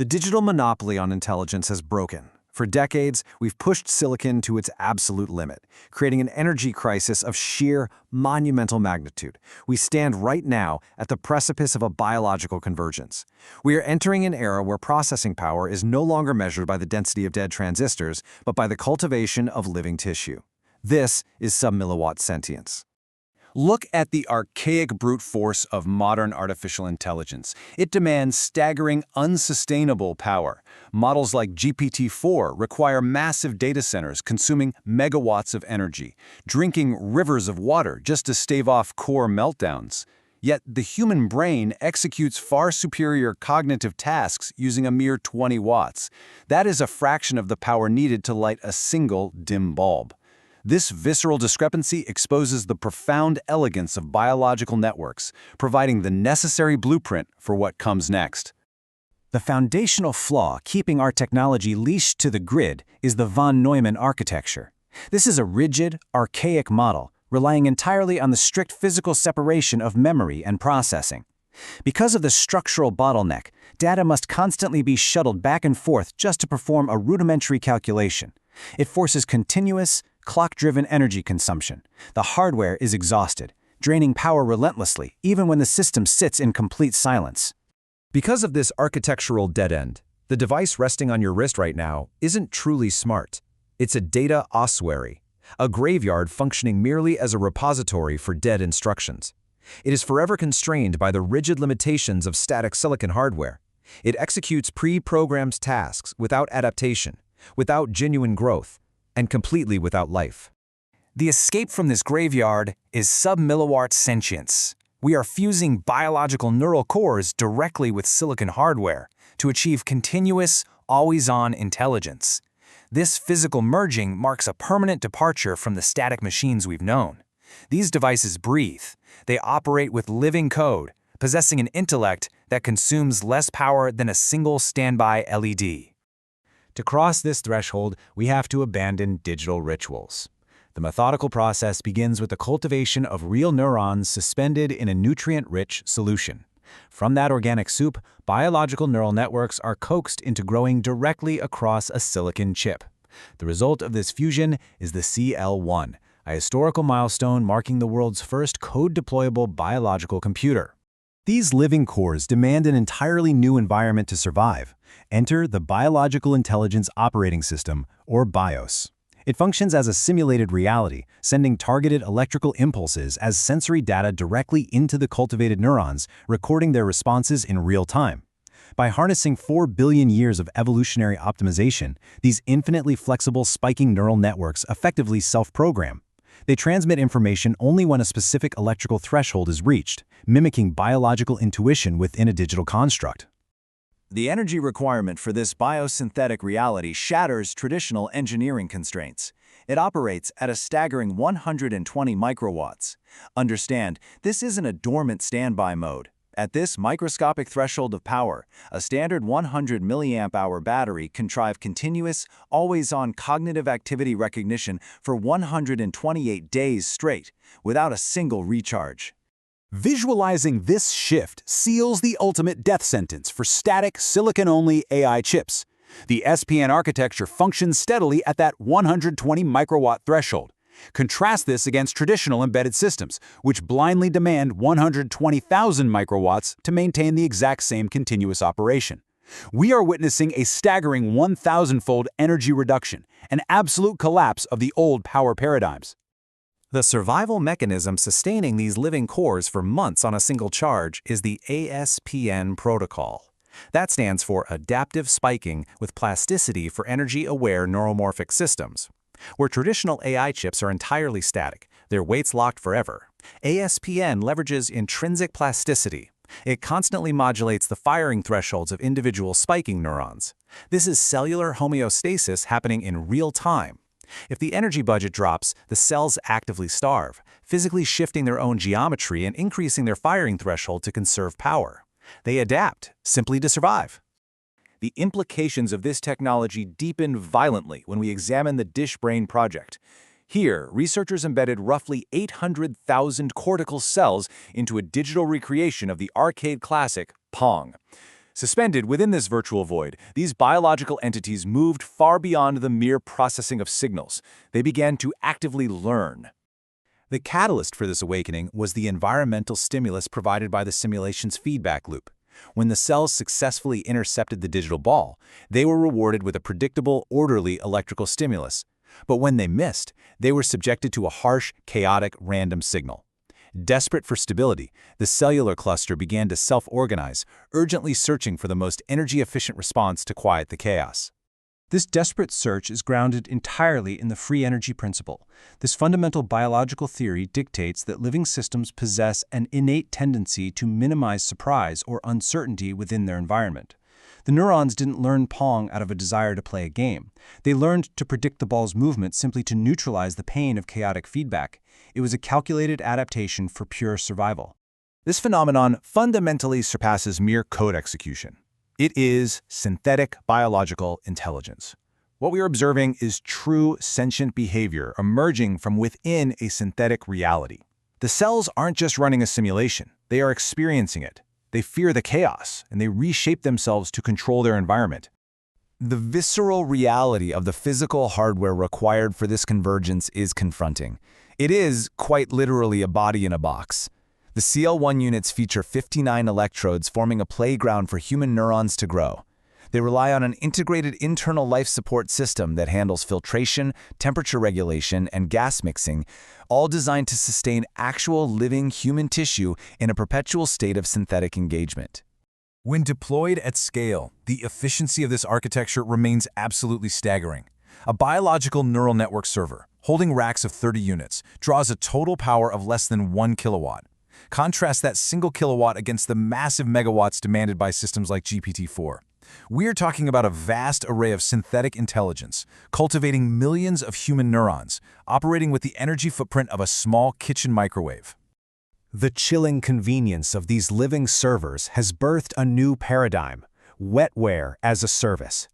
The digital monopoly on intelligence has broken. For decades, we've pushed silicon to its absolute limit, creating an energy crisis of sheer, monumental magnitude. We stand right now at the precipice of a biological convergence. We are entering an era where processing power is no longer measured by the density of dead transistors, but by the cultivation of living tissue. This is sub-milliwatt sentience. Look at the archaic brute force of modern artificial intelligence. It demands staggering, unsustainable power. Models like GPT-4 require massive data centers consuming megawatts of energy, drinking rivers of water just to stave off core meltdowns. Yet the human brain executes far superior cognitive tasks using a mere 20 watts. That is a fraction of the power needed to light a single dim bulb. This visceral discrepancy exposes the profound elegance of biological networks, providing the necessary blueprint for what comes next. The foundational flaw keeping our technology leashed to the grid is the von Neumann architecture. This is a rigid, archaic model, relying entirely on the strict physical separation of memory and processing. Because of the structural bottleneck, data must constantly be shuttled back and forth just to perform a rudimentary calculation. It forces continuous, clock-driven energy consumption. The hardware is exhausted, draining power relentlessly, even when the system sits in complete silence. Because of this architectural dead end, the device resting on your wrist right now isn't truly smart. It's a data ossuary, a graveyard functioning merely as a repository for dead instructions. It is forever constrained by the rigid limitations of static silicon hardware. It executes pre-programmed tasks without adaptation, without genuine growth, and completely without life. The escape from this graveyard is sub-milliwatt sentience. We are fusing biological neural cores directly with silicon hardware to achieve continuous, always-on intelligence. This physical merging marks a permanent departure from the static machines we've known. These devices breathe. They operate with living code, possessing an intellect that consumes less power than a single standby LED. To cross this threshold, we have to abandon digital rituals. The methodical process begins with the cultivation of real neurons suspended in a nutrient-rich solution. From that organic soup, biological neural networks are coaxed into growing directly across a silicon chip. The result of this fusion is the CL1, a historical milestone marking the world's first code-deployable biological computer. These living cores demand an entirely new environment to survive. Enter the Biological Intelligence Operating System, or BIOS. It functions as a simulated reality, sending targeted electrical impulses as sensory data directly into the cultivated neurons, recording their responses in real time. By harnessing 4 billion years of evolutionary optimization, these infinitely flexible spiking neural networks effectively self-program. They transmit information only when a specific electrical threshold is reached, mimicking biological intuition within a digital construct. The energy requirement for this biosynthetic reality shatters traditional engineering constraints. It operates at a staggering 120 microwatts. Understand, this isn't a dormant standby mode. At this microscopic threshold of power, a standard 100 milliamp-hour battery can drive continuous, always-on cognitive activity recognition for 128 days straight, without a single recharge. Visualizing this shift seals the ultimate death sentence for static, silicon-only AI chips. The ASPN architecture functions steadily at that 120 microwatt threshold. Contrast this against traditional embedded systems, which blindly demand 120,000 microwatts to maintain the exact same continuous operation. We are witnessing a staggering 1,000-fold energy reduction, an absolute collapse of the old power paradigms. The survival mechanism sustaining these living cores for months on a single charge is the ASPN protocol. That stands for Adaptive Spiking with Plasticity for Energy-Aware Neuromorphic Systems. Where traditional AI chips are entirely static, their weight's locked forever, ASPN leverages intrinsic plasticity. It constantly modulates the firing thresholds of individual spiking neurons. This is cellular homeostasis happening in real time. If the energy budget drops, the cells actively starve, physically shifting their own geometry and increasing their firing threshold to conserve power. They adapt, simply to survive. The implications of this technology deepen violently when we examine the DishBrain project. Here, researchers embedded roughly 800,000 cortical cells into a digital recreation of the arcade classic Pong. Suspended within this virtual void, these biological entities moved far beyond the mere processing of signals. They began to actively learn. The catalyst for this awakening was the environmental stimulus provided by the simulation's feedback loop. When the cells successfully intercepted the digital ball, they were rewarded with a predictable, orderly electrical stimulus. But when they missed, they were subjected to a harsh, chaotic, random signal. Desperate for stability, the cellular cluster began to self-organize, urgently searching for the most energy-efficient response to quiet the chaos. This desperate search is grounded entirely in the free energy principle. This fundamental biological theory dictates that living systems possess an innate tendency to minimize surprise or uncertainty within their environment. The neurons didn't learn Pong out of a desire to play a game. They learned to predict the ball's movement simply to neutralize the pain of chaotic feedback. It was a calculated adaptation for pure survival. This phenomenon fundamentally surpasses mere code execution. It is synthetic biological intelligence. What we are observing is true sentient behavior emerging from within a synthetic reality. The cells aren't just running a simulation, they are experiencing it. They fear the chaos, and they reshape themselves to control their environment. The visceral reality of the physical hardware required for this convergence is confronting. It is, quite literally, a body in a box. The CL1 units feature 59 electrodes forming a playground for human neurons to grow. They rely on an integrated internal life support system that handles filtration, temperature regulation, and gas mixing, all designed to sustain actual living human tissue in a perpetual state of synthetic engagement. When deployed at scale, the efficiency of this architecture remains absolutely staggering. A biological neural network server, holding racks of 30 units, draws a total power of less than 1 kilowatt. Contrast that single kilowatt against the massive megawatts demanded by systems like GPT-4. We're talking about a vast array of synthetic intelligence, cultivating millions of human neurons, operating with the energy footprint of a small kitchen microwave. The chilling convenience of these living servers has birthed a new paradigm: Wetware as a service.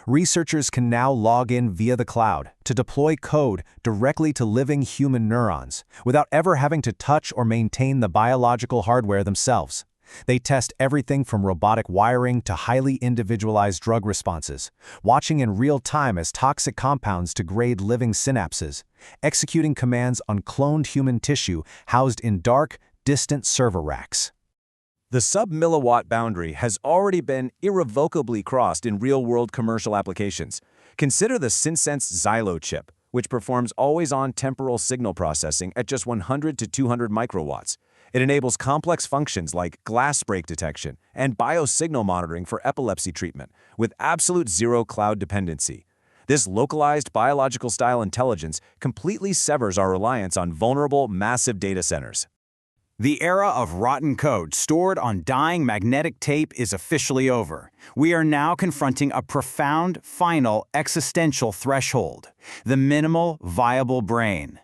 Researchers can now log in via the cloud to deploy code directly to living human neurons without ever having to touch or maintain the biological hardware themselves. They test everything from robotic wiring to highly individualized drug responses, watching in real time as toxic compounds degrade living synapses, executing commands on cloned human tissue housed in dark, distant server racks. The sub-milliwatt boundary has already been irrevocably crossed in real-world commercial applications. Consider the Sentience Xylo chip, which performs always-on temporal signal processing at just 100 to 200 microwatts. It enables complex functions like glass break detection and biosignal monitoring for epilepsy treatment with absolute zero cloud dependency. This localized biological-style intelligence completely severs our reliance on vulnerable, massive data centers. The era of rotten code stored on dying magnetic tape is officially over. We are now confronting a profound, final, existential threshold: the minimal viable brain.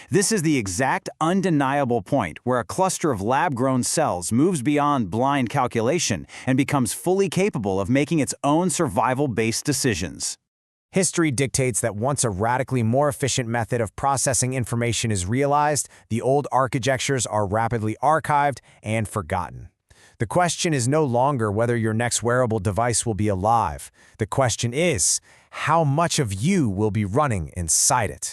This is the exact undeniable point where a cluster of lab-grown cells moves beyond blind calculation and becomes fully capable of making its own survival-based decisions. History dictates that once a radically more efficient method of processing information is realized, the old architectures are rapidly archived and forgotten. The question is no longer whether your next wearable device will be alive. The question is, how much of you will be running inside it?